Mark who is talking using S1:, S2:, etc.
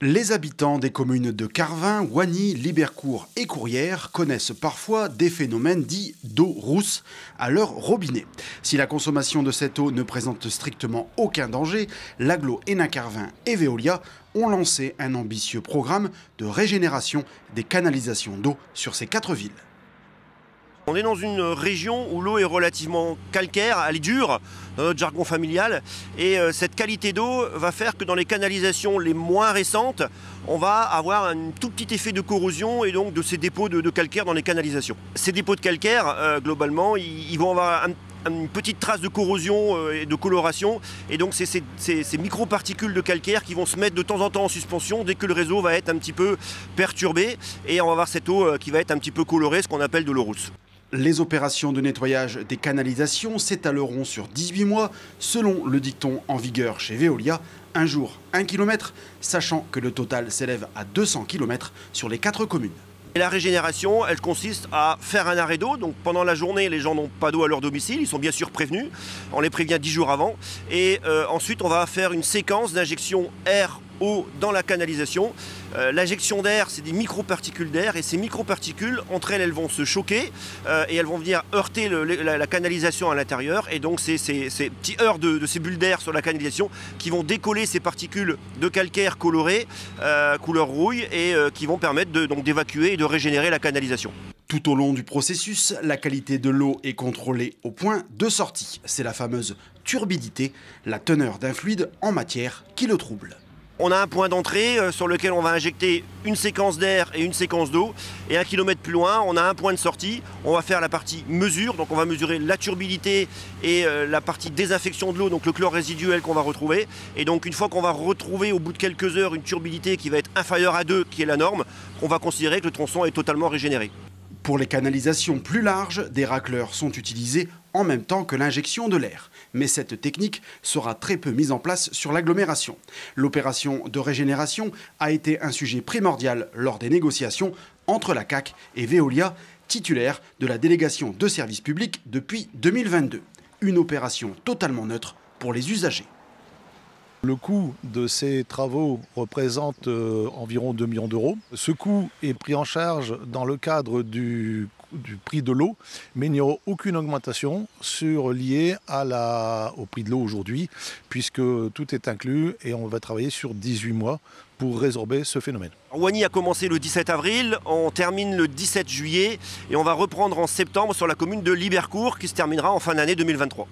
S1: Les habitants des communes de Carvin, Oigny, Libercourt et Courrières connaissent parfois des phénomènes dits d'eau rousse à leur robinet. Si la consommation de cette eau ne présente strictement aucun danger, l'agglo Hénin-Carvin et Veolia ont lancé un ambitieux programme de régénération des canalisations d'eau sur ces 4 villes.
S2: On est dans une région où l'eau est relativement calcaire, elle est dure, dans notre jargon familial. Et cette qualité d'eau va faire que dans les canalisations les moins récentes, on va avoir un tout petit effet de corrosion et donc de ces dépôts de calcaire dans les canalisations. Ces dépôts de calcaire, globalement, ils vont avoir une petite trace de corrosion et de coloration. Et donc c'est ces micro-particules de calcaire qui vont se mettre de temps en temps en suspension dès que le réseau va être un petit peu perturbé. Et on va avoir cette eau qui va être un petit peu colorée, ce qu'on appelle de l'eau rousse.
S1: Les opérations de nettoyage des canalisations s'étaleront sur 18 mois, selon le dicton en vigueur chez Veolia, un jour, 1 km, sachant que le total s'élève à 200 km sur les 4 communes.
S2: Et la régénération, elle consiste à faire un arrêt d'eau. Donc pendant la journée, les gens n'ont pas d'eau à leur domicile, ils sont bien sûr prévenus. On les prévient 10 jours avant. Et ensuite, on va faire une séquence d'injection air eau dans la canalisation. L'injection d'air, c'est des microparticules d'air et ces microparticules, entre elles, elles vont se choquer et elles vont venir heurter la canalisation à l'intérieur. Et donc, c'est ces petits heurts de ces bulles d'air sur la canalisation qui vont décoller ces particules de calcaire colorées, couleur rouille, et qui vont permettre d'évacuer et de régénérer la canalisation.
S1: Tout au long du processus, la qualité de l'eau est contrôlée au point de sortie. C'est la fameuse turbidité, la teneur d'un fluide en matière qui le trouble.
S2: On a un point d'entrée sur lequel on va injecter une séquence d'air et une séquence d'eau. Et 1 kilomètre plus loin, on a un point de sortie. On va faire la partie mesure. Donc on va mesurer la turbidité et la partie désinfection de l'eau, donc le chlore résiduel qu'on va retrouver. Et donc une fois qu'on va retrouver au bout de quelques heures une turbidité qui va être inférieure à 2, qui est la norme, on va considérer que le tronçon est totalement régénéré.
S1: Pour les canalisations plus larges, des racleurs sont utilisés en même temps que l'injection de l'air. Mais cette technique sera très peu mise en place sur l'agglomération. L'opération de régénération a été un sujet primordial lors des négociations entre la CAC et Veolia, titulaire de la délégation de services publics depuis 2022. Une opération totalement neutre pour les usagers.
S3: Le coût de ces travaux représente environ 2 millions d'euros. Ce coût est pris en charge dans le cadre du prix de l'eau, mais il n'y aura aucune augmentation liée au prix de l'eau aujourd'hui, puisque tout est inclus et on va travailler sur 18 mois pour résorber ce phénomène.
S2: Oigny a commencé le 17 avril, on termine le 17 juillet et on va reprendre en septembre sur la commune de Libercourt qui se terminera en fin d'année 2023.